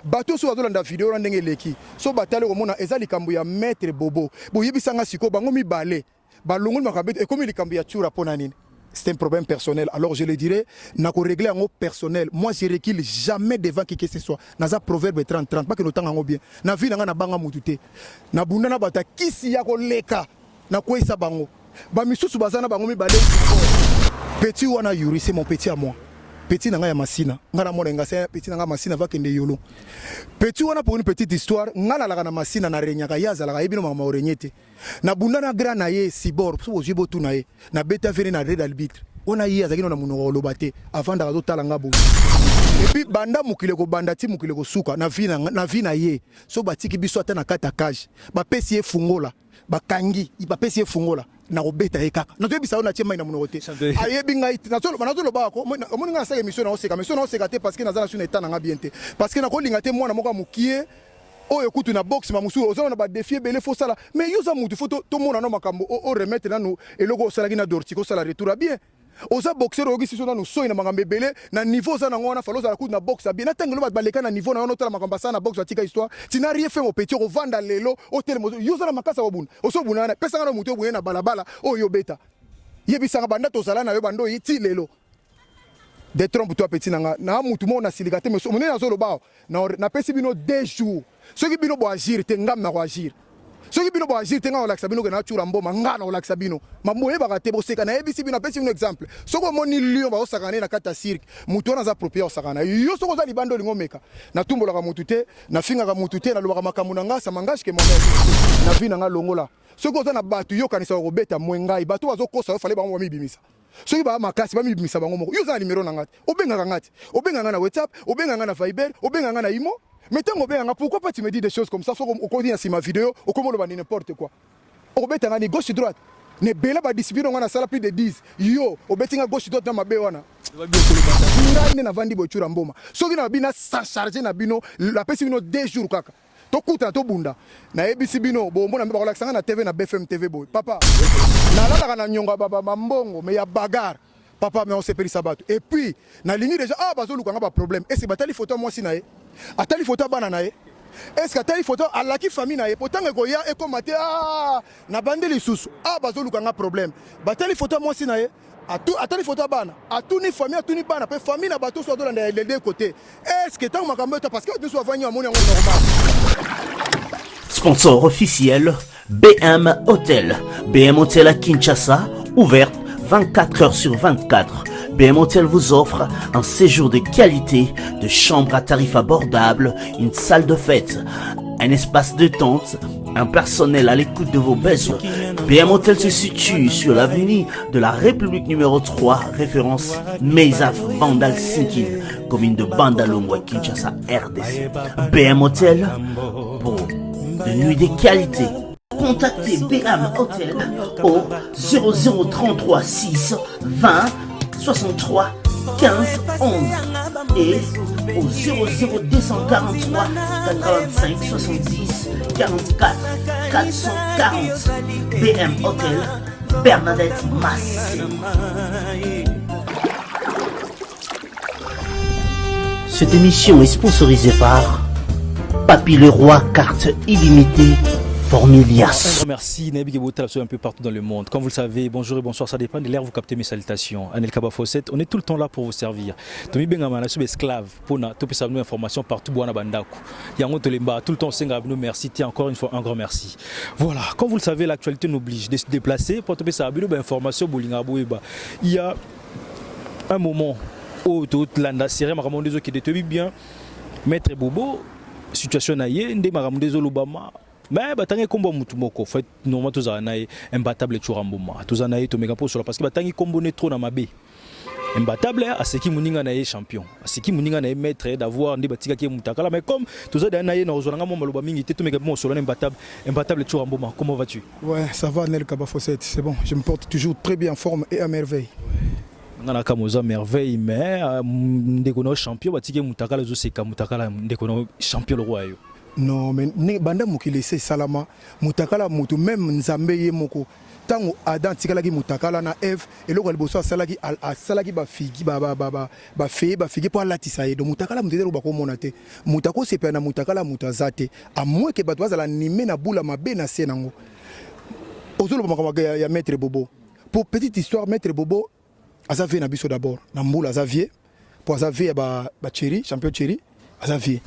bato so azolanda video na ndenge leki so batale komona eza likambo ya maître Bobo boyebisanga siko bango mibale balongoli makabeto et comme likambo ya chura pona nini. C'est un problème personnel. Alors je le dirais, n'a qu'au régler en personnel. Moi je recule jamais devant qui que ce soit. Naza proverbe 30-30, pas que nous t'en bien. Na vie n'a banga mutute. Na bunda na bata kisi ya leka. Na quoi ça bango. Ba misusu bazana bango mi balé. Petit wana yuri c'est mon petit à moi. Petit nanga ya masina. Ngana mona ngasa petit nanga masina va kende yolo. Petit wana pour une petite histoire, ngala la na masina na renyaka yaza la ebino mama orenyete. Na bunda na grand na ye sibor so jibo tu na ye. Na beta vene na red arbitre. Ona ye azaki na munoko lobate avant da tala ngabo. Et puis banda mukile ko banda ti mukile ko suka na vi na ye. So batiki biso ata na kata cage. Ba pesi e fungola. Ba kangi, ba pesi e fungola. Na obeta e kaka na toyebisa ona tiema ina munote ayebi ngai na tolo ba ko omoni nga sa émission na oseka te parce que nazala sur état na bien te parce que na ko linga te mwana moko mukie oyo kutu na box ma musu ozana na ba défier belé fo sala mais yoza mutu fo to mona no makambo o remettre na no eloko sala kina dortiko sala retour bien oza boxer oyoki siso na no so ina makambo belé na niveau za na ngona falo za kutu na box bien na tangelo ba baleka na niveau na ono tala makambo sana box atika histoire tina rien fait mon petit o vanda lelo o tele mo yoza na makasa wabuna oso buna na pesa na mutu obuna na balabala oyo beta yebisanga banda to sala na yo bando yiti lelo de trompe toi petit na mutu mo na silikate mais so mona na zo lo ba na pesi bino 2 jours ce qui bino bo agir te ngam na ko agir ce qui bino bo agir te ngam olaksa bino na chura mboma ngana olaksa bino mamoye ba te boseka na ebisi bino pesi bino exemple soko moni lion ba osakana na kata cirque mutu na za approprié osakana yo soko za libando lingomeka na tumbola ka mutu te na finga ka mutu te na lobaka makamu na ngasa mangage ke monet na vina nga longola soko za na batu yo kanisa ko beta mwengai batu bazokosa yo fale ba mo mibimisa soki ba makasi ba mibimisa bango moko yo za numéro na ngati obenga nga na WhatsApp obenga nga na Viber obenga nga na Imo. Mais tant que pourquoi pas tu me dis des choses comme ça, faut qu'on dise sur ma vidéo, ou comment on va n'importe quoi. On va mettre gauche et droite. Ne bela ba discipline on a sala plus de 10. Yo, on betinga gauche et droite na mabe wana. Ngani na vandi bochura mboma. Soki na bina sa charger na bino, la pesi bino 2 jours kaka. To kuta to bunda. Na ebisi bino, bo mbona mbaba relaxanga na TV na BFM TV boy. Papa. Na lala na nyonga baba mambongo, mais ya bagarre. Papa mais on s'est pris sabato. Et puis, na ligne déjà bazo lukanga ba problème. Et c'est batali photo moi si na atali photo bana na ye est-ce que atali photo alaki famille na ye pourtant ko ya e ko mate na bandeli susu bazo lukanga problème batali photo moi si na ye atali photo bana atuni famille atuni bana pe famille na bato so do les deux côtés est-ce que tant makambo parce que nous so vanyo amoni ngo normal. Sponsor officiel BM Hotel. BM Hotel à Kinshasa, ouverte 24 heures sur 24. BM Hotel vous offre un séjour de qualité, de chambres à tarifs abordables, une salle de fête, un espace de tente, un personnel à l'écoute de vos besoins. BM Hotel se situe sur l'avenue de la République numéro 3, référence Meizaf Bandal Sinkin, commune de Bandalongwa, Kinshasa, RDC. BM Hotel pour de nuits de qualité. Contactez BM Hotel au 0033 6 20 63 15 11 et au 00243 85 70 44 440 BM Hotel Bernadette Massé. Cette émission est sponsorisée par Papy Leroy, carte illimitée Formilias. Merci, Nabi un peu partout dans le monde. Comme vous le savez, bonjour et bonsoir, ça dépend de l'air, vous captez mes salutations. Anel Kaba Fosset, on est tout le temps là pour vous servir. Tomi Bengamana, je suis esclave, pour nous nous informations partout, Boana Bandaku. Yango Tolemba, tout le temps, nous merci, encore une fois, un grand merci. Voilà, comme vous le savez, l'actualité nous oblige de se déplacer pour trouver ça, information, il y a un moment où toute l'anda série, ma qui détruit bien, Maître Bobo, situation naïe, ndé maramondezo l'Obama. Mais batangi kombo mutu moko fait normalement tous anaï imbattable churamboma tous anaï to mega pour parce que batangi kombo ne trop na mabe imbattable à ce qui muninga na champion à ce qui muninga na maître d'avoir ndi batika ki mutakala mais comme tous anaï na ozolanga mo maloba mingi te to mega mo solo imbattable churamboma. Comment vas-tu? Ouais, ça va Nel Kaba Fosset, c'est bon, je me porte toujours très bien en forme et à merveille. Ngana kamoza merveille mais ndeko no champion batiki mutakala zo seka mutakala ndeko no champion le roi yo. Non, mais banda mokili se salama mutakala mutu même nzambe ye moko tango Adam tikalaki mutakala na Eve eloko liboso asalaki ba figi ba figi pour latisa ye donc mutakala mutete ba ko monate mutako sepe na mutakala mutazate à moins que bato bazala nimé na bula mabe na se nango ozolo ba ya maître Bobo pour petite histoire maître Bobo azavier na biso d'abord na mbula azavier pour azavier ba chéri champion chéri azavier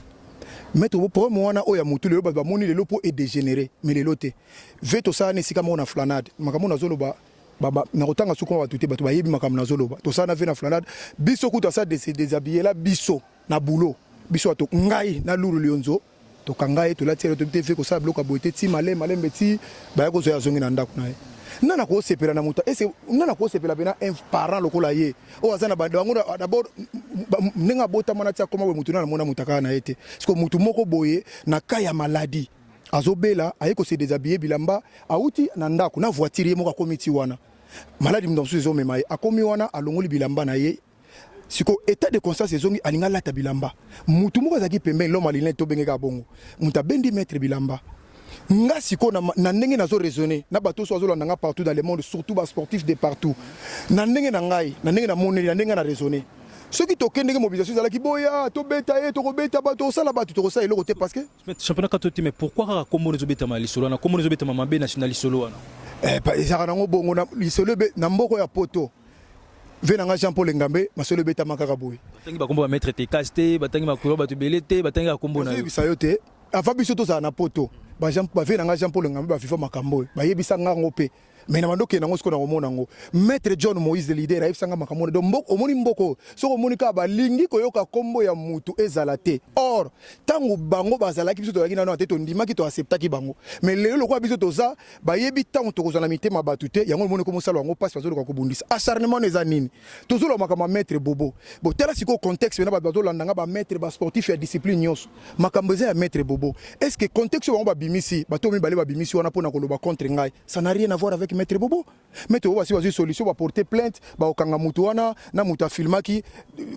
Maître pour moi na oya mutu le ba moni le lopo est dégénéré mais le loté veto ça ne sika mona flanade makamona zoloba baba na kotanga suko ba tuté bato ba yebi makamona zoloba to ça na ve na flanade biso kuta ça de se déshabiller là biso na boulot biso to ngai na lulu lionzo to kangai to la tiere to te fait ko ça bloka boité ti malem beti ba ya ko zo ya zongi na ndako na nana ko sepela na muta ese nana ko sepela bena un parent lokola ye o azana ba d'abord nenga bota mona tia koma we mutu na mona mutaka na ete parce que mutu moko boye na kaya maladie azobela ayeko se déshabiller bilamba auti na ndako na voiture moko komiti wana maladie mdomso ezo mema akomi wana alongoli bilamba na ye siko état de conscience ezongi alinga lata bilamba mutu moko azaki pembe l'homme alina to bengeka bongo muta bendi mettre bilamba nga siko na ndenge nazo raisonner na bato so azolanda nga partout dans le monde surtout ba sportifs de partout na ndenge na ngai na ndenge na moneli na ndenge na raisonner ceux qui tokende que mobilisation zala ki boya to beta e to beta bato sala bato to sala eloko te parce que championnat katoti mais pourquoi comment les obeta ma lisolo na comment les obeta ma be national lisolo wana pa ezaka nango bongo na lisolo be na mboko ya poto venanga Jean Paul Ngambe masolo beta makaka boye batangi ba kombo ba mettre te caste batangi ba kulo bato belete batangi ba kombo na yo bisayote avant biso to za na poto ba venanga Jean Paul Ngambe ba FIFA makambo ba yebisa ngango pe mais na mandoke nango siko na komona ngo maître John Moïse le leader ayebisa nga makambo do mboko omoni mboko soko omoni ka ba lingi koyoka kombo ya mutu ezalate or tango bango bazalaki biso to yakina na teto ndimaki to acceptaki bango mais lelo lokwa biso to za ba yebi tango to kozana mitema batute yango omoni ko mosalo ngo passe bazolo ko bundisa acharnement neza nini tozolo makama maître Bobo bo tela siko contexte na bato landanga ba maître ba sportif ya discipline nyos makambo ya maître Bobo est-ce que contexte bango ba bimisi bato mi bale ba bimisi wana pona koloba contre ngai ça n'a rien à voir avec maître Bobo maître Bobo si une solution va porter plainte ba okanga mutu wana na mutu filmaki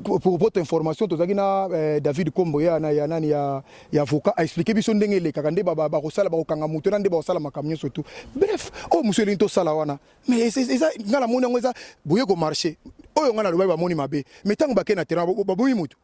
pour votre information tozaki na David Kombo ya na ya nani ya avocat a expliquer biso ndenge le kakande ba kosala ba okanga mutu na nde ba osala makamyo surtout bref oh monsieur Linto sala wana mais c'est ça ngala mona ngoza boye ko marcher oyo ngana loba ba moni mabe mais tango ba kena terrain ba boyi mutu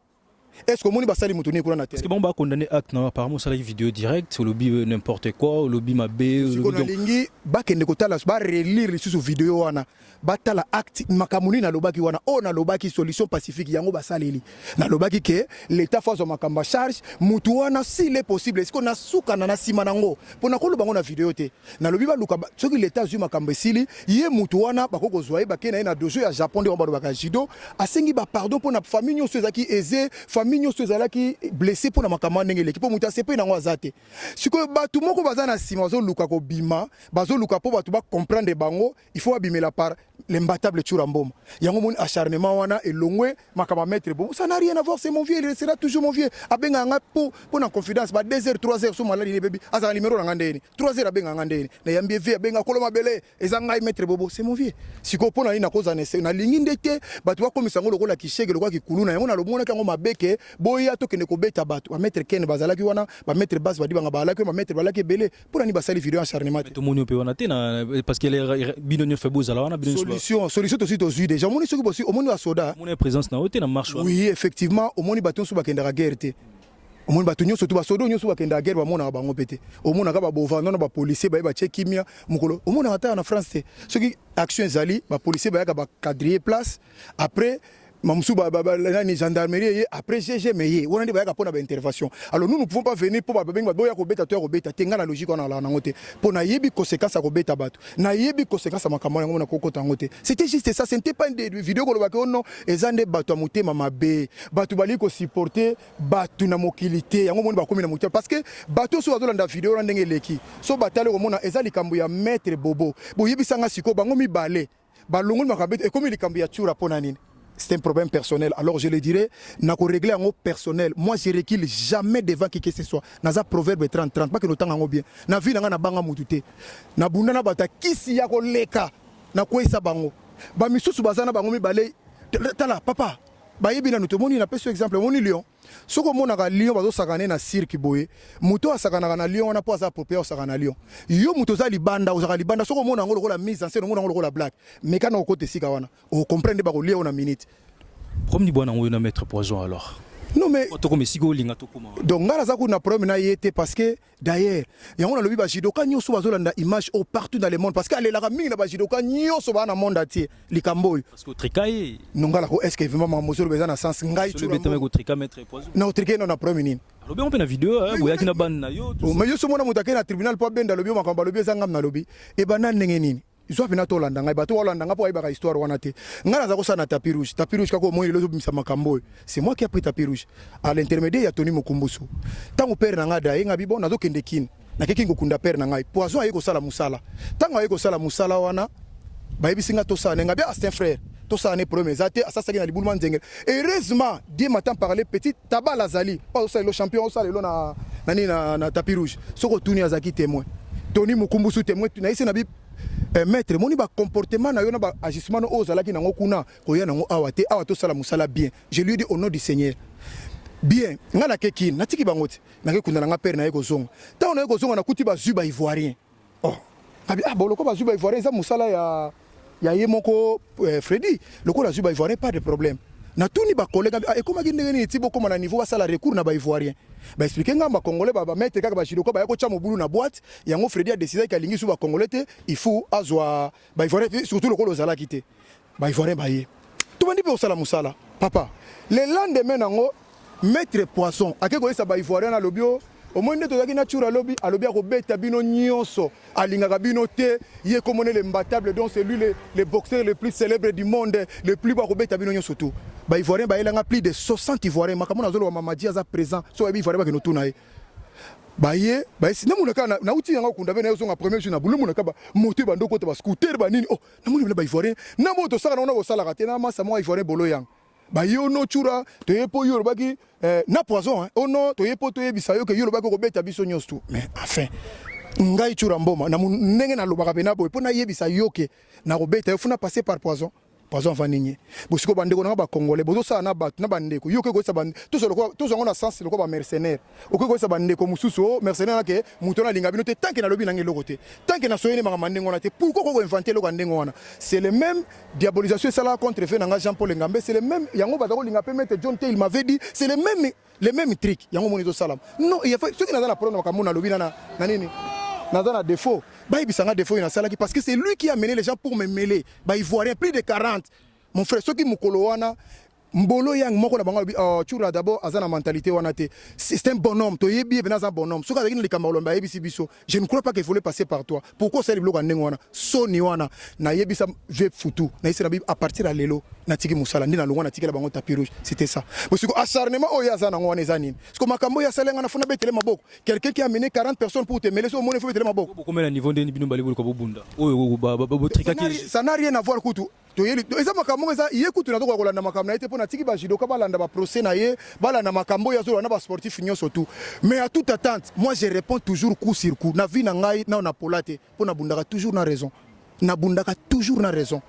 est-ce que moni basali mutu ni kuna est-ce que bon ba condamner acte non apparemment ça la vidéo direct au lobby n'importe quoi au lobby mabe au lobby lingi ba kende ko tala ba relire sur vidéo wana batala acte makamuni na lobaki wana o na lobaki solution pacifique yango basaleli na lobaki ke l'état fazo makamba charge mutu wana s'il est possible est-ce qu'on a suka na sima nango pona ko lobango na vidéo te na lobi ba luka soki l'état zu makamba sili ye mutu wana bakoko zoye bakena na dojo ya Japon de ba baka judo asengi ba pardon pona famille nyoso ezaki aisé famille nyoso ezalaki blessé pona makamba ndenge l'équipe mutu asepe nango azate siko batu moko bazana sima zo luka ko bima bazo luka po batu ba comprendre bango il faut abimela par l'imbattable Churambom. Yango mon acharnement wana et longwe makama maître Bobo. Ça n'a rien à voir, c'est mon vieux, il restera toujours mon vieux. Abenga nga pour en confidence ba 2h 3h so maladi ni baby. Asa numéro na ngandeni. 3h abenga ngandeni. Na yambie vie abenga koloma bele ezanga maître Bobo, c'est mon vieux. Siko pona ina koza na lingi ndete batu ba komisa ngo lokola kishege lokwa kikuluna yango na lomona kango mabeke boya to kene ko beta batu. Ba maître Ken bazalaki wana, ba maître Bas badi banga balaki ba maître balaki bele pona ni basali vidéo acharnement. Tout monde peut wana tena parce que les binonio fait beau zala wana solution aussi aux déjà mon ce que aussi au monde soda mon présence na hôtel na marche oui effectivement au monde baton sous bakenda guerre te au monde baton surtout ba sodo nyoso bakenda guerre ba mona bango pété au monde ka ba bovando na ba policier ba check kimia mukolo au monde ata na France te ce qui action zali ba policier ba ba cadrer place après Mamsou ni gendarmerie après GG mais on a dit ba pona ba intervention alors nous ne pouvons pas venir pour ba benga boya ko beta to ko beta tenga na logique on a la ngote pour na yebi conséquence ko beta batu na yebi conséquence makamo ngo na kokota ngote c'était juste ça, ce n'était pas une vidéo ko ba ko non ezande batu amutema mabe batu bali ko supporter batu na mokilité yango moni ba komi na mutema parce que batu so bazolanda vidéo na ndenge leki so batale ko mona ezali kambu ya maître Bobo bo yebisanga siko bango mibale balongoli makabete e komi likambu ya chura pona nini. C'est un problème personnel. Alors je le dirais, n'a qu'au régler en haut personnel. Moi je recule jamais devant qui que ce soit. Naza proverbe 30-30, pas que nous t'en bien. Na vie na banga mutute. Na bunda na bata kisi ya ko leka. Na ko isa bango. Ba misusu bazana bango mi balé. Tala papa. bayebi na nuto moni na peso exemple moni lion soko mona ka lion bazo sakane na cirque boye muto asakana na lion wana po asa approprié osaka na lion yo muto za libanda osaka libanda soko mona ngolo ko la mise en scène mona ngolo ko la blague mais kana ko te sika wana o comprendre ba ko lion na minute comme ni bwana ngoyo na mettre poison alors. Non mais donc ngala za kuna problème na yete parce que d'ailleurs yango na lobi ba judoka nyoso bazolanda image au partout dans le monde parce que ale la mingi na ba judoka nyoso ba na monde atier likambo parce que trikaye nongala ko est-ce que vraiment mozolo beza na sens ngai tu le mettre trika mettre poison na trika na problème nini lobi on pe na vidéo boya kina ban na yo mais yo so mona mutake na tribunal po benda lobi makamba lobi ezanga na lobi e bana ndenge nini ils ont venu to landa ngai bato landa nga po ayeba histoire wana te ngala za ko sana tapis rouge kako moi lezo bimisa makambo c'est moi qui a pris tapis rouge à l'intermédiaire ya Tony Mukumbusu tango père na nga da nga bibo na zo kende kin na keki ngokunda père na ngai poison ayeko sala musala tango ayeko sala musala wana bayibisinga to sana nga bia c'est un frère to sana premier zate asasa ki na libuluma nzengel heureusement Dieu m'attend parler petit tabala zali pas ça le champion ça le na tapis rouge soko tuni azaki témoin Tony Mukumbusu témoin na isi na bi maître moni ba comportement na yo na ba agissement no ozalaki nango kuna koya nango awate awato sala musala bien je lui dis au nom du Seigneur bien ngala keki natiki bangote na ke kunda nga père na yeko zonga ta na yeko zonga na kuti ba zuba ivoirien oh abi boloko ba zuba ivoirien za musala ya yemoko Freddy loko la zuba ivoirien pas de problème na tuni ba collègue e koma ki ndenge ni tibo koma na niveau sala recours na ba ivoirien ba expliquer ngamba congolais ba mettre kaka ba shiroko ba yako cha mobulu na boîte yango Freddy a décidé ka lingi sou ba congolais te il faut azwa ba ivoirien surtout loko lozala kité ba ivoirien ba ye to bandi pe osala musala papa le lendemain nango mettre poisson akeko esa ba ivoirien na lobio au moins ndeto yaki na chura lobi alobi akobeta bino nyonso alingaka bino te ye komone le mbatable donc c'est lui le boxeur le plus célèbre du monde le plus ba kobeta bino nyonso tout ba ivoirien ba elanga plus de 60 ivoiriens makamona zolo wa mamadi aza présent so ba ivoirien ba kino tuna ye ba ye ba sina munaka na uti yanga kunda bena yozonga premier jour na bulu munaka ba moto ba ndoko to ba scooter ba nini oh na muni ba ivoirien na moto saka na sala kate na masa mo ivoirien bolo yang ba yo no chura to yepo yo baki na poison hein ono to yepo to yebisa yo ke yo baki ko beta biso nyos mais enfin ngai chura mboma na ndenge na lobaka pena boy pona yebisa yo ke na ko beta yo funa passer par poison poison vaninye bosiko bandeko na ba congolais bozo sa na bat na bandeko yo ke ko sa band tout solo ko tout na sens le ko ba mercenaire o ko sa bandeko mususu mercenaire ke mutona linga bino te tant que na lobi na ngelo côté tant que na soyene manga mandengo na te pourquoi ko inventer lo kandengo wana c'est le même diabolisation ça là contre fait na Jean-Paul Ngambe c'est le même yango batako linga pe mettre John Tay il m'avait dit c'est le même trick yango monizo salam non il y a fait ce qui na la problème makamona lobi na nini na défaut bah il sanga défaut ina sala parce que c'est lui qui a mené les gens pour me mêler bah il voit rien plus de 40 mon frère ceux qui mukolo wana mbolo yang moko na bango chura d'abord azana mentalité wana te c'est un bonhomme to yebi bena za bonhomme soka avec les kamalomba yebi sibiso je ne crois pas qu'il fallait passer par toi pourquoi ça le bloc ndenge wana soni wana na yebi sa ve futu na isina bi à partir à lelo na tiki musala ndina longo na tiki la bango tapis rouge c'était ça parce que acharnement o yazana ngwana ezanini parce que makambo ya salenga na funa betele maboko quelqu'un qui a mené 40 personnes pour te mêler sur mon faut betele maboko comment le niveau de bino balibolo ko bunda o trikaki ça n'a rien à voir kutu to yeli eza makambo eza yekutu na to ko landa makambo na ite pona tiki ba jidoka balanda ba procès na ye balanda makambo ya zo na ba sportif nyonso tout mais à toute attente moi je réponds toujours coup sur coup na vie na ngai na na polate pona bundaka toujours na raison na bundaka toujours na raison.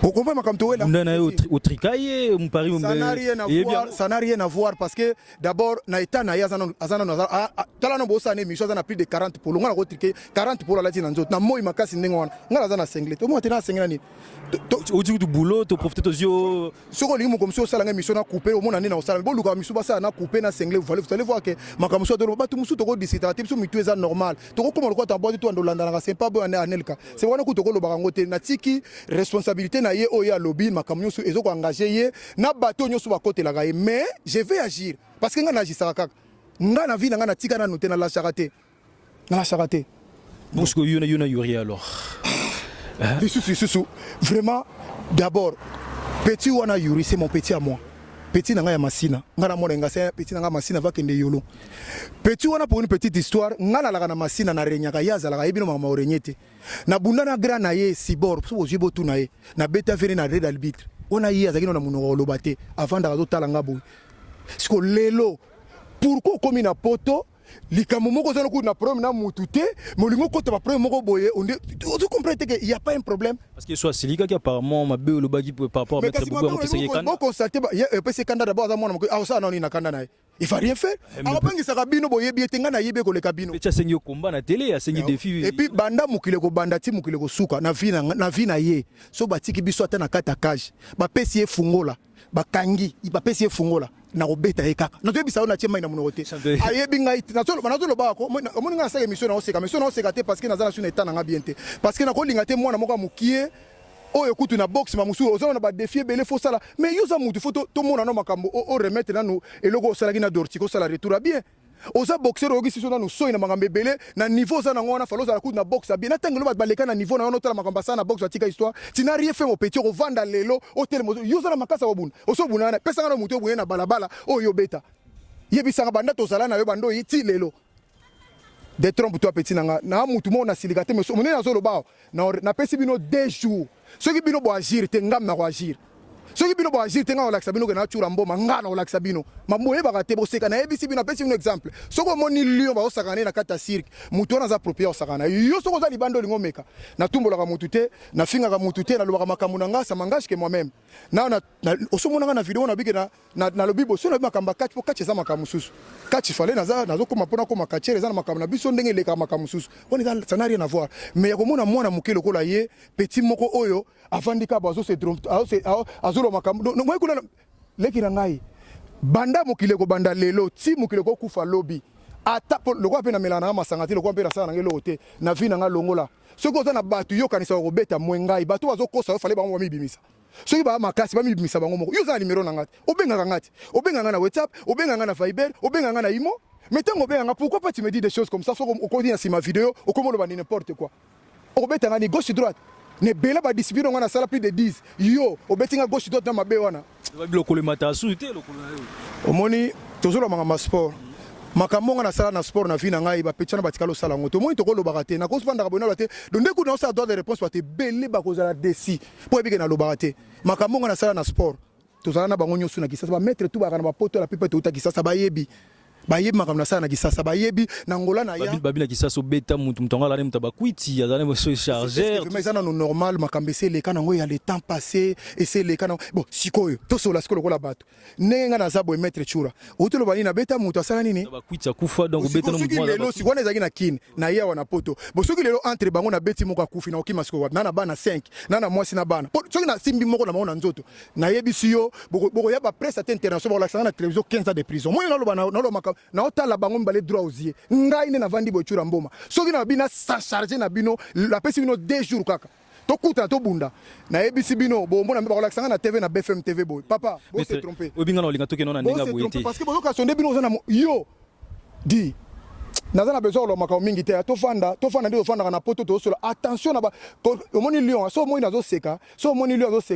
Vous comprenez ma camtoela? Au tricaille, mon pari, ça n'a rien à voir parce que d'abord, naïta naïa talano bossa ne micho na plus de 40 pour l'on a retriqué 40 pour la latine en na moi makasi nengon ngala za na singlet au moins tena singlet ni au du boulot to profiter aux yeux soko limo comme ça la mission na couper au moins na osala bo luka miso basa na couper na singlet vous allez voir que makamso de ba tout musu to ko disita type so mitu eza normal to ko comme ko ta boîte to andolanda na c'est pas bon anelka c'est wana ku to ko lo ba ngote na tiki responsabilité na ye oya lobby makamyo so ezo ko engager ye na bato nyoso ba côté la mais je vais agir parce que nga na agir kaka nga na vie nga na tika na noter na la charité parce que yona yuri alors vraiment d'abord petit wana yuri c'est mon petit à moi petit nanga ya masina nga na mona ngase petit nanga masina va kende yolo petit wana pour une petite histoire nga na na masina na renyaka yaza la yebino mama orenyete na bunda na grand na ye sibor so jibo tu na ye na beta vene na red arbitre ona ye azakino na munoko lobate avant da zo tala ngabo siko lelo pourquoi comme na poto likambo moko za na problème na mutu te molingo kota ba problème moko boye tu comprends que il y a pas un problème parce que soit Silika qui apparemment ma be le bagi par rapport à mettre beaucoup à qui bon constater il peut se candidat d'abord à moi ah ça non ni na candidat il va rien faire alors bangi sa kabino boye bi tenga na yebe ko le kabino tu as sengi combat na télé a sengi défi et puis banda mukile ko banda ti mukile ko suka na vie na ye so batiki biso ata na kata cage ba pesi e fungola ba kangi ba pesi e fungola na robeta e kaka na to bisa na tiema ina munote ayebi ngai na tolo ba ko omoni nga sa émission na oseka te parce que na zana sur état na bien te parce que na ko linga te mwana moko mukie oyo kutu na box ma musu ozana ba défier belé fo sala mais yoza mutu fo to mona no makambo o remettre na no eloko sala gina dortiko sala retour bien oza boxer oyoki siso nanu soyi na makambo ebele na niveau oza nango wana falo ozala kutu na boxe bien natangelo bato baleka na niveau na wana otala makambo asala na boxe batika histoire tina rien fait mon petit ovanda lelo otelema yo oza na makasa obuna osobuna wana pesanga na mutu obune na balabala oyo obeta yebisanga banda tozala na yo bando yiti lelo de trompe toi petit nanga na mutu mo na silika te mais monene azoloba na pesi bino 2 jours soki bino bo agir te ngam na ko agir soki bino bo agir te nga olakisa bino ke na chura mboma nga na olakisa bino mamoye bakate boseka na ebisi bino apesi bino exemple soko moni lion ba osakana na kata cirque mutu wana za approprié osakana yo soko za libando lingo meka na tumbolaka mutu te na finga mutu te na lobaka makambo na nga ça m'engage que moi-même na osomona nga na vidéo na bike na lobibo so na makamba kati po kati za makambo susu kati fale nazo koma pona koma kachere za makambo na biso ndenge leka makambo susu on est ça n'a rien à voir mais ya komona mwana mukelo kola ye petit moko oyo avandika bazo se trompe azolo makambo no moi kuna leki na ngai banda mokile ko banda lelo ti mokile ko kufa lobi ata lokwa pe na melana na masangati lokwa pe na sala ngelo te na vina nga longola soko oza na batu yo kanisa ko beta mwengai batu bazo kosa fale bango mibimisa soki ba makasi ba mibimisa bango moko yo za numéro na ngati obenga nga na WhatsApp obenga nga na Viber obenga nga na Imo mais tango benga pourquoi pas tu me dis des choses comme ça soko ko dire si ma vidéo o komo lo ba n'importe quoi o beta nga ni gauche droite ne bela ba discipline ngana sala plus de 10 yo obetinga gauche droite na mabe wana biloko le mata suite lokolo omoni tozolo manga sport makambo ngana sala na sport na vie na ngai ba petana batikalo sala ngoto moi to kolobaka te na ko spanda kabona te donc dès que nous ça droit de réponse te belé ba kozala desi po ebike na lobaka te makambo ngana sala na sport tozala na bango nyosu na kisasa ba mettre tout ba kana ba poto la pipe to utakisasa ba yebi bayebi makambo na sala na kisasa bayebi na ngola na ya babila kisasa obeta mutu mtonga la mutu bakwiti azana mo chargeur mais ça non normal makambo c'est les kana ngo ya le temps passé et c'est les kana bon sikoyo to so la sikoyo ko la bato nenga na zabo mettre chura otelo bani na beta mutu asala nini bakwiti akufa donc obeta no mutu lelo sikona ezaki na kin na ya wana poto bo soki lelo entre bango na beti moko akufi na okima sikoyo na bana 5 na mwasi na bana soki na simbi moko na mona nzoto na yebisi yo boko ya ba presse internationale la sana na télévision 15 ans de prison moi na lo bana na lo na otala bango mbale droit ozier ngai ne na vandi bochura mboma soki na bina sa charger na bino la pesi bino 2 jours kaka to kuta to bunda na ebisi bino bo mbona ba relaxanga na TV na BFM TV boy papa bo se tromper obinga na olinga toke nona ndinga boyete parce que bo ka sonde bino ozana yo di nazana besoin lo makao mingi te to fanda ndio fanda na poto to solo attention na ba omoni lion so moi nazo seka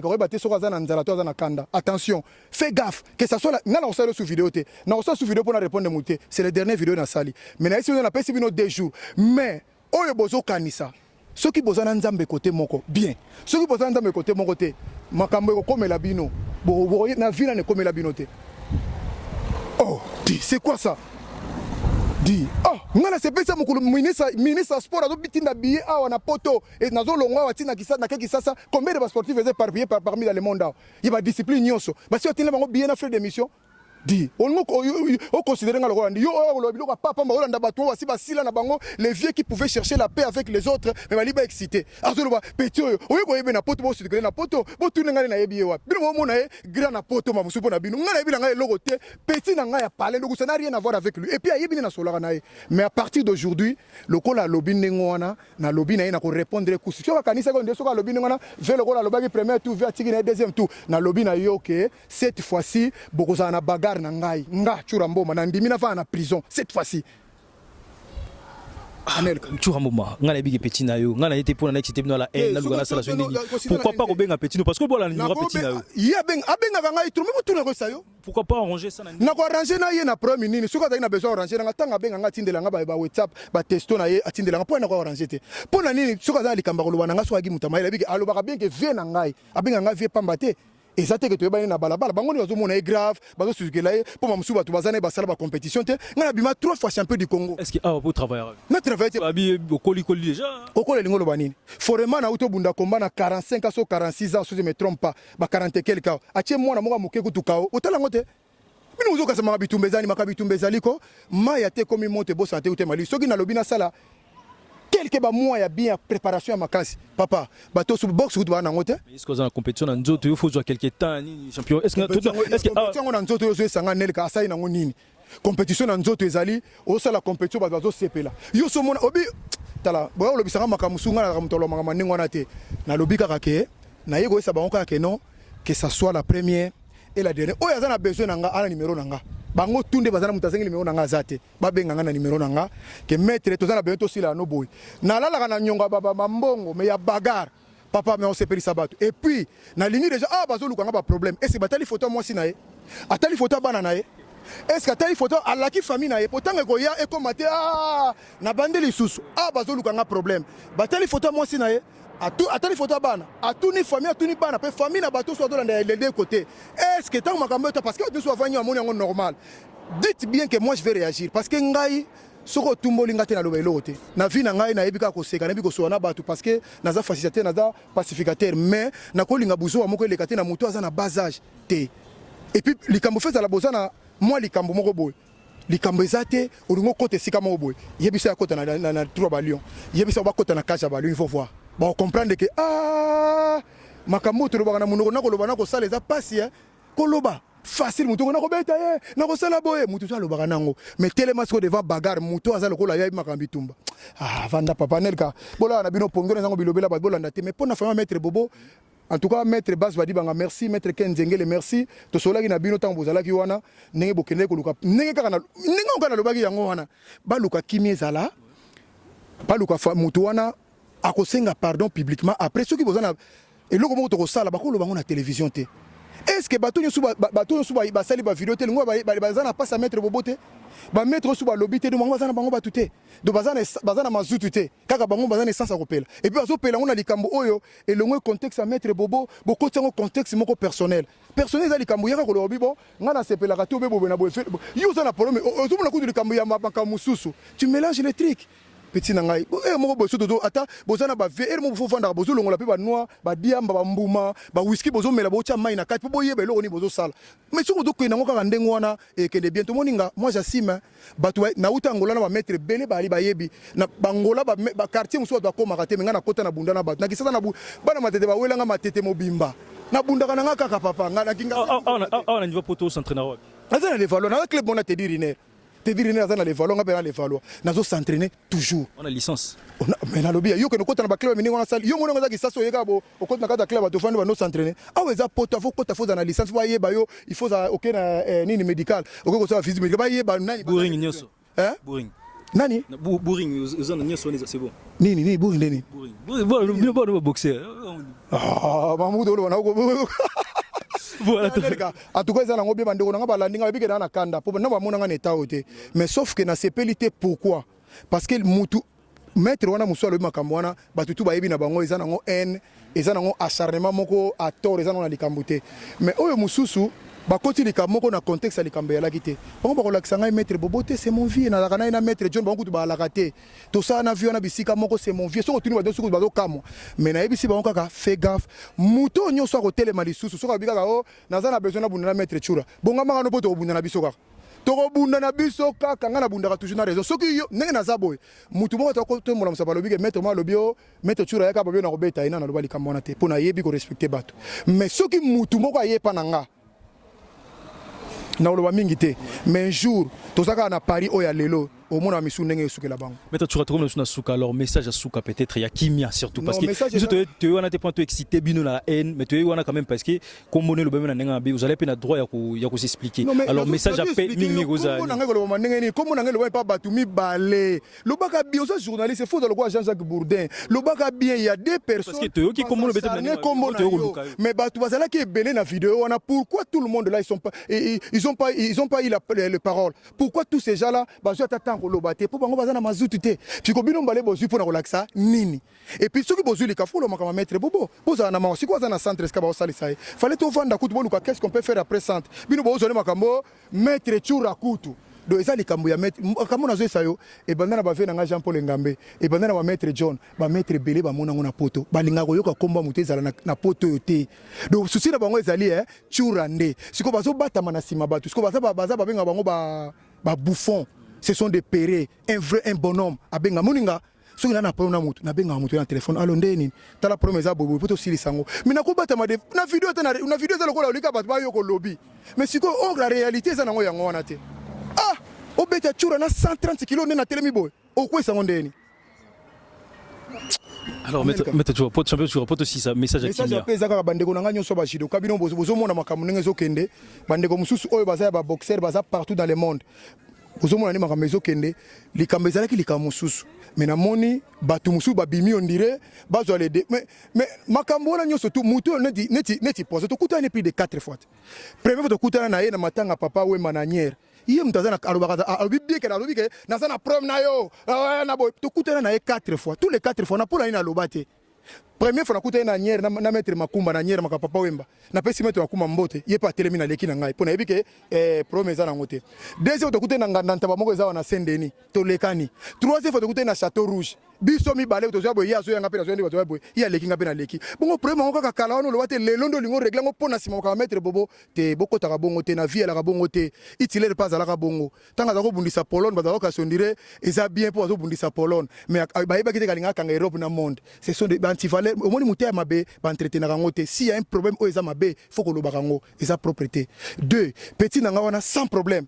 ko ba te so kazana nzala to azana kanda attention fais gaffe que ça soit la ngala osalo sous vidéo te na osalo sous vidéo pour na répondre muté c'est le dernier vidéo na sali mais na esi on a pesi bino 2 jours mais oyo bozo kanisa soki bozana nzambe côté moko bien soki bozana nzambe côté moko te makambo ko komela bino bo na vina ne komela bino te oh c'est quoi ça di ngana sepesa mukulu ministre sport azo bitinda billet awa na poto et nazo longwa watina kisasa na kisasa combien de sportifs étaient parmi dans le monde il va discipline nyonso basi otina bango billet na frais d'émission di on considère nga lokolo ndi yo lo biloko papa mba nda bato wasi basila na bango les vieux qui pouvaient chercher la paix avec les autres mais bali ba excité azolo ba petit oyo yebe na poto bo sudikele na poto bo tune ngani na yebi wa bino mo na grand na poto ma musupo na bino ngana yebi na ngai loko te petit na ngai ya parler donc ça n'a rien à voir avec lui et puis yebi na solara na mais à partir d'aujourd'hui lokola lobi ngwana na lobi na ko répondre ku sio kanisa ko ndeso ka lobi ngwana ve lokola lobaki premier tour ve atiki na deuxième tour na lobi na yo que cette fois-ci bokoza na bagarre na ngai nga chura mboma na ndimi na fa na prison cette fois-ci Anel chura mboma nga na bigi petit na yo nga na été pour na excité na la haine na lugana sala so ndini pourquoi pas kobenga petit parce que bola ni petit na yo ya abenga nga itru même tout na ko sayo pourquoi pas arranger ça na ko arranger na ye na premier nini soka na besoin arranger na tanga benga nga tindela nga ba WhatsApp ba testo na ye atindela nga po na ko arranger te po na nini soka za likamba ko lobana nga so agi mutama ile bigi alobaka bien que vie na ngai abenga nga vie pambate eza te ke toyebani na balabala bango nde bazomona ye grave bazosuzukela ye mpo mamosusu bato baza na ye basala bacompétition te ngai nabima 3 fois champion du Congo. Est-ce que ah pour travailler na travaille te okoli déjà okola elingi oloba nini forema na uto bunda komba na 45 ans so 46 ans si je me trompe pas ba 40 quelque ans atie mwana moka moke kutuka otala ngo te bino ozokasa maka bitumba ezali maka bitumba ezali ko maya te komi monte bo santé ute mali soki nalobi nasala quelque ba mois ya bien préparation ya makasi papa bato sous box kutu bana ngote est-ce que vous en compétition na nzoto il faut jouer quelque temps ni champion est-ce que compétition na nzoto yo sanga nel ka asai nango nini compétition na nzoto ezali osala compétition bato bazosepela yo so mona obi tala boya olobisanga makamusunga na mutolo manga maningo wana te nalobi kaka ke na yego esa bango kaka ke non que ça soit la première et la dernière oyo aza na besoin nanga ala numéro nanga bango tunde bazana mutazengi numéro nanga azate babenga nga na numéro nanga ke maître tozana besoin to sila no boy na lala na nyonga baba mbongo mais ya bagarre papa mais on s'est pris sabato et puis na ligne déjà ah bazoluka nga ba problème est-ce batali photo moi si na ye atali photo bana na ye est-ce que atali photo alaki famille na ye potanga ko ya e komate ah na bandeli susu ah bazoluka nga problème batali photo moi si na ye atali photo bana atuni famille atuni bana pe famille na bato so dolanda les deux côtés est-ce que tant makambo parce que nous soit venu amoni ngo normal dites bien que moi je vais réagir parce que ngai soko tumboli ngate na loba eloko te na vie na ngai na yebika ko seka na biko so na bato parce que naza facilitateur naza pacificateur mais na ko linga buzo wa moko elekate na muto aza na bas âge te et puis likambo feza la bozana moi likambo moko boy likambo ezate olingo kote sika moko boy yebisa kota na 3 balion yebisa ba kota na kaja balion il faut voir bon comprendre que ah makambo to lobaka na munoko na koloba na ko sala eza pasi koloba facile mutu na ko beta ye na ko sala boye mutu to lobaka nango mais tellement ce devant bagarre mutu azala ko la ya makambi tumba ah vanda papa nelka bola na bino pongona zango bilobela ba bola ndate mais pona fama maître bobo en tout cas maître Bas va dire merci maître Kenzengele merci to solaki na bino tango bozalaki wana ndenge bokende ko luka ndenge kaka na ndenge okana lobaki yango wana ba luka kimi ezala ba luka mutu wana akosenga pardon publiquement après ceux qui bozana eloko moko to ko sala ba ko lobango na télévision te est-ce que bato nyosu ba sali ba vidéo te ngo bazana pas à mettre bobote ba mettre sous ba lobby te de bango bazana bango batuté do bazana mazutu te kaka bango bazana essence à kopela et puis azopela ngona likambo oyo elongo contexte à mettre bobo boko tsango contexte moko personnel za likambo yaka ko lobi bo ngana sepela ka to bebo na bo yo za na problème ozo na kudu likambo ya makambo susu tu mélanges les trucs petit nangai moko boso dodo ata bozana ba VR mo fo fanda bozo longola pe ba noa ba diamba ba mbuma ba whisky bozo mela bo cha mai na kati po boyeba eloko ni bozo sala mais soko do ko nango kaka ndengo wana et que de bientôt moninga moi j'assume batu na uta ngola na ba mettre belé ba ali ba yebi na bangola ba quartier muso ba koma kate menga na kota na bunda na batu na kisasa na bana matete ba welanga matete mobimba na bunda kana ngaka kaka papa ngana kinga on niveau poto s'entraîneur azana les valeurs na club bona te dire iner te dire na les valeurs ngapela les valeurs nazo s'entraîner toujours on a licence mais na lobby yo ke nokota na ba club miningo na sali yo mona ngaki saso yeka bo okota na kata club to fandi ba no s'entraîner awe za poto faut kota faut na licence ba yeba yo il faut za OK na nini médical OK ko ça physique médical ba yeba nani boring nyoso boring nani boring uzana nyoso ni c'est bon nini boring nini boring bon boxer ah mamudo lo na ko voilà en tout cas ils ont bien bandé on a balandi nga bikena na kanda pour na ba mona nga neta ote mais sauf que na sepelité pourquoi parce que mutu maître wana muso lo makambo wana batutu ba yebi na bango ils ont haine ils ont acharnement moko à tort ils ont na likambote mais oyo mususu bakoti likambo moko na contexte likambo ya lakité bon ba kolakisa ngai maître bobote c'est mon vie na kana na maître John bango tu ba lakate to ça na vie na bisika moko c'est mon vie so tuni ba do suku ba do kamo mais na yebisi bango kaka fais gaffe muto nyoso ko telema lisusu so ka bika ka o naza na besoin na bunda na maître Chura bonga manga no poto bunda na biso kaka to bunda na biso kaka nga na bunda ka toujours na raison soki yo ndenge na zaboy mutu moko to to mola musaba lobi ke maître ma lobio maître Chura yaka babio na ko beta ina na loba likambo na te pona yebi ko respecter bato mais soki mutu moko ayepa na nga na oloba mingi te mais un jour tozaka na Paris oya lelo au monde a mis sous ndenge sukela bango mais tu retrouves na suka alors message à suka peut-être il y a kimia surtout parce que tu wana te point excité bino la haine mais tu wana quand même parce que comme on le même na ndenga bi vous allez pas droit ya ko s'expliquer alors message à mingi goza comme on ngelo ba ndenge ni comme on ngelo ba batu mi balé le baka bi oza journaliste faut dans le quoi Jean-Jacques Bourdin le baka bien il y a deux personnes parce que tu qui comme on le bête mais batu bazala qui est belé na vidéo on a pourquoi tout le monde là ils ont pas eu les paroles pourquoi tous ces gens là bazo tata temps koloba te po bango baza na mazutu te piko bino mbale bozwi pona kolakisa nini et puis soki bozwi lika folo makama maître bobo bozala na mawa siko baza na centre ska baosalisa ye fallait tovanda kutu boluka qu'est-ce qu'on peut faire après centre bino bozole makambo maître chura kutu do eza likambo ya maître makambo nazo esayo ebanda na bave na nga Jean Paul Ngambe ebanda na ba maître John ba maître belé ba mona ngona poto balinga koyoka komba mutu ezala na poto yote do susi na bango ezali chura nde siko bazo batama na sima batu siko baza babenga bango ba bouffon ce sont des pérés un bonhomme abenga moninga soki na pona na mutu na benga mutu na téléphone alo ndeni tala promesa bobo poto sili sango mina ko batama de na video za lokola olika batu ba yoko lobby mais siko la réalité za nango yango wana te obeta chura na 130 kg na telemi boy okwesa ngondeni. Alors mettre tu rapport champion tu rapport aussi ça message à Kimia pesa ka bandeko nanga nyonso ba jido kabino bozo mona makamu ndenge zokende bandeko mususu oyo baza ba boxeur baza partout dans le monde bozo mona ni makamu ezokende likambo ezalaki likambo mususu mais na moni batu mususu babimi on dirait bazo aller mais makambo wana nyonso tu mutu neti pose to kutana plus de 4 fois première fois to kutana na ye na matanga papa we mananière iye mtazana alobike na sana prom na yo na boy to kutana na ye 4 fois tous les 4 fois na pola ina lobate première fois na kutana na nyere na mettre makumba na nyere maka papa wemba na pesi mettre makuma mbote ye pa telemi na leki na ngai pona yebike prom eza na ngote deuxième to kutana na nganda ntaba moko eza na Saint-Denis to lekani troisième fois to kutana na Château Rouge biso mi balé to zabo ya zo yanga pe na zo ndi bato boy ya leki nga pe na leki bongo premier ngo kaka kala ono lobate le londo lingo régler ngo pona sima ka mettre bobo te boko taka bongo te na vie la ka bongo te itile pas ala ka bongo tanga za ko bundisa Pologne ba ka sondire eza bien pour zo bundisa Pologne mais ba yeba kite kalinga kanga Europe na monde ce sont des antivaleurs au moni muté mabe ba entretenir ngo te si y a un problème o eza mabe faut ko lobaka ngo eza propreté deux petit nanga wana sans problème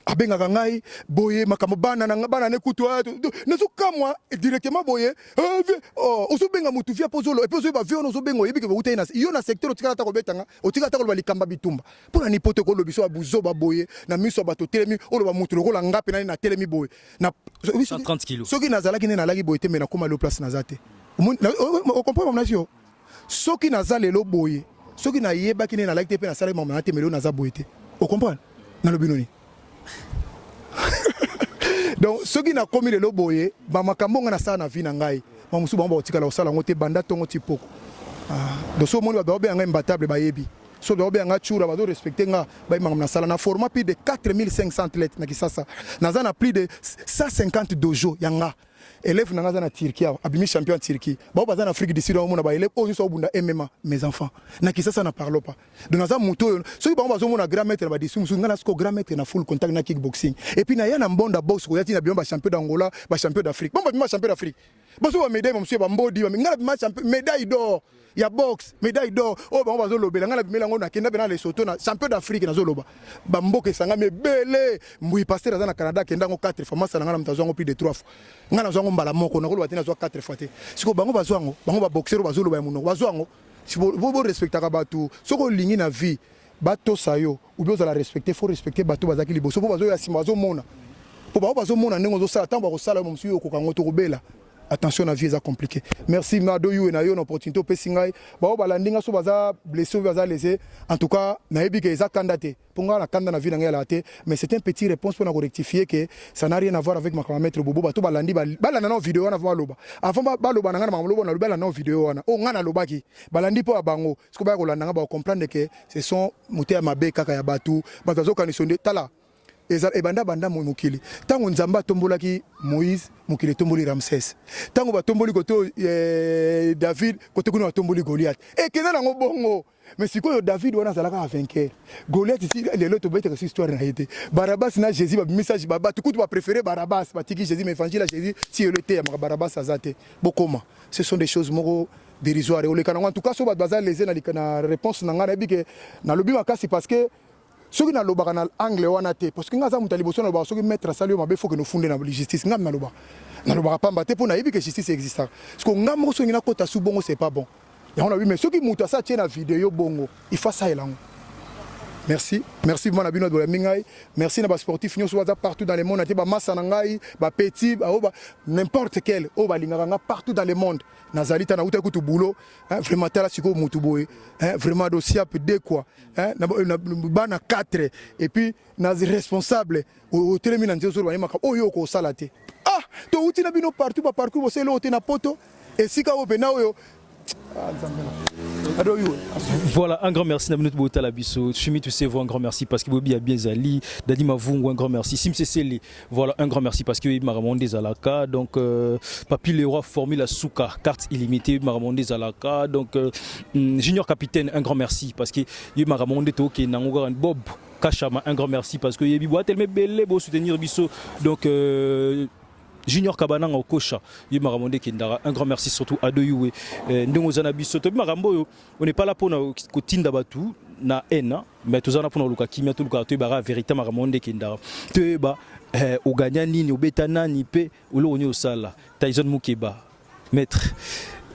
abenga ngai boye makambo bana ne kutu nezo kamwa directement boye ozo benga mutu via pozolo et puis ba vio ozo bengo yebike ba utena yo na secteur otikala ta ko betanga otikala ta ko ba likamba bitumba pona ni poto ko lobiso abuzo ba boye na miso ba to telemi olo ba mutu lokola ngape na telemi boye na 130 kg soki nazala ki na lagi boye te me na koma le place nazate o comprendre mon nation soki nazale lo boye soki na yeba ki na lagi te pe na sala mama na te melo naza boye te o comprendre na lo binoni. Donc ceux qui n'a commis le loboye ba makambo nga na sa na vie na ngai ba musu ba otika la osala ngote banda tongo tipoko donc so moni ba nga imbattable ba yebi so ba nga chura ba do respecter nga ba imam na sala na format plus de 4500 lettres na kisasa na za na plus de 150 dojo yanga élève na na Turquie abimi champion en Turquie ba ba za na Afrique du Sud on na ba élève o so bunda MMA mes enfants na kisasa na parle pas donc na za muto so ba zo mona grand maître ba disu musu ngana sko grand maître na full contact na kickboxing et puis na ya na mbonda box ko yati na biomba champion d'Angola ba champion d'Afrique bomba bima champion d'Afrique ba so ba médaille monsieur ba mbodi ba ngana bima champion médaille d'or ya box médaille d'or o ba zo lobela ngana bimela ngo na kenda bena Lesotho na champion d'Afrique na zo loba ba mboke sanga me bele mbui pasteur za na Canada kenda ngo 4 fois masa ngana mtazo ngo plus de 3 fois ngana zo ngo mbala moko na ko loba tena zo 4 fois te siko bango bazwa ngo bango ba boxer bazo loba ya muno bazwa ngo si bo respectaka batu soko lingi na vie bato sayo ou bien la respecter faut respecter bato bazaki liboso po bazo ya sima bazo mona po bazo mona ndenge zo sala tambo ko sala mo msuyo ko kango to kobela. Attention, la vie est compliquée. Merci Mado you na yo opportunité au pesingai. Ba ba landinga so baza blessé baza laissé. En tout cas, na yebi ke eza candidaté. Ponga la kanda na vie na ngela té, mais c'est un petit réponse pour na rectifier que ça n'a rien à voir avec ma maître Bobo bato ba landi ba la na vidéo na va loba. Avant ba loba na ngana ma loba na loba na vidéo wana. O ngana loba ki. Ba landi po abango. Ce ko ba ko landa ba comprendre que ce sont muté mabe kaka ya batu. Bazo kanisonde tala. Et banda mokili tango nzamba tombolaki Moïse mokili tomboli Ramsès tango ba tomboli koto David koto kuna tomboli Goliath et kena nango bongo mais sikoyo David wana zalaka vainqueur Goliath ici les autres bête cette histoire na été Barabbas na Jésus ba message ba tout ba préféré Barabbas ba tiki Jésus mais évangile Jésus si le té ya Barabbas azate bokoma ce sont des choses moko dérisoires et en tout cas so ba bazar les na réponse na ngana bike na lobi makasi parce que ceux qui na lobaka na angle wana te parce que ngaza mutali boso na ba ceux qui mettre salio mabe faut que nous fonde na justice ngam na loba pamba te pour na yebi que justice existe parce que ngam so ngina kota su bongo c'est pas bon ya on a vu mais ceux qui muta ça tient na vidéo bongo il faut ça elango Merci vraiment Nabino de Mingai. Merci na ba sportif nyos waza partout dans le monde, ba massa nangai, ba petit, ba n'importe quel, ba linganga partout dans le monde. Nazalita na uta kutu boulot, vraiment tala siko mutu boy, vraiment dossier de quoi, na bana 4 et puis na responsable au télémina nzo ba maka oyo ko salate. Ah, to uti na bino partout ba parcours c'est lo na poto et sika opena oyo. Voilà, un grand merci Nabinot Bota Labiso. Chimi, tu sais, un grand merci parce que Bobi a bien Zali. Dadi Mavungu, un grand merci. Sim Cécile, voilà, un grand merci parce que Maramonde Zalaka. Donc, Papi Leroy, Formule Souka, carte illimitée, Maramonde Zalaka. Donc, Junior Capitaine, un grand merci parce que Maramonde Toke, Nangogan Bob Kachama, un grand merci parce que Yebi Boa tellement belle pour soutenir Bisso. Donc, Junior Kabana au Kocha, Yimaramonde Kindara, un grand merci surtout à Doyoué. Nous Zanabisoto, Marambo, on n'est pas là pour nous Tinda Batu, na haine, mais tous en pour nous Kimia, tout le cas, tu es véritable Maramonde Kindara. Tu es au gagnant ni au bétana ni pe, ou l'on au sala, Tyson Moukeba, maître.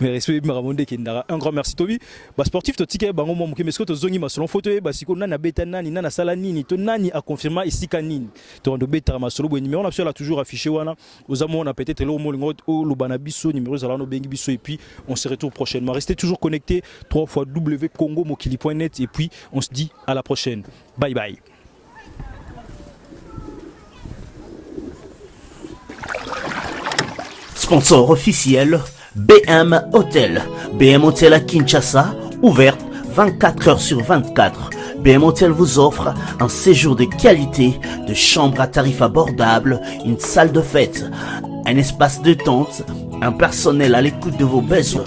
Mais respect Maramonde Kindara, un grand merci Tobi. Bah sportif to ticket bango mo mais ce que to zongi ma selon photo ba siko nana betana ni nana sala nini to nani a confirmé ici kanini. To ndo betara ma solo bo numéro on a toujours affiché wana. Aux amours on a peut-être le molingo au lubana biso numéro zala no bengi biso et puis on se retrouve prochainement. Restez toujours connectés 3 fois www.congomokili.net et puis on se dit à la prochaine. Bye bye. Sponsor officiel BM Hotel. BM Hotel à Kinshasa, ouverte 24 heures sur 24. BM Hotel vous offre un séjour de qualité, de chambres à tarifs abordables, une salle de fête, un espace de tente, un personnel à l'écoute de vos besoins.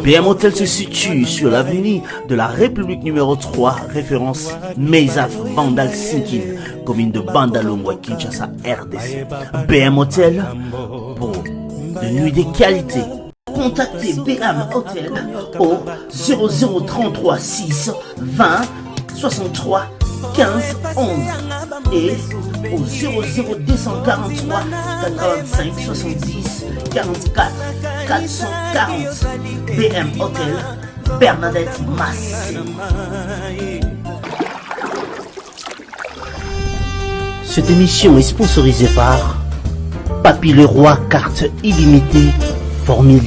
BM Hotel se situe sur l'avenue de la République numéro 3, référence Meizaf Bandal Sinkin, commune de Bandalongwa, Kinshasa, RDC. BM Hotel pour de nuits de qualité. Contactez BM Hotel au 0033 6 20 63 15 11 et au 00243 85 70 44 440. BM Hotel, Bernadette Mass. Cette émission est sponsorisée par Papi Leroy, carte illimitée, formule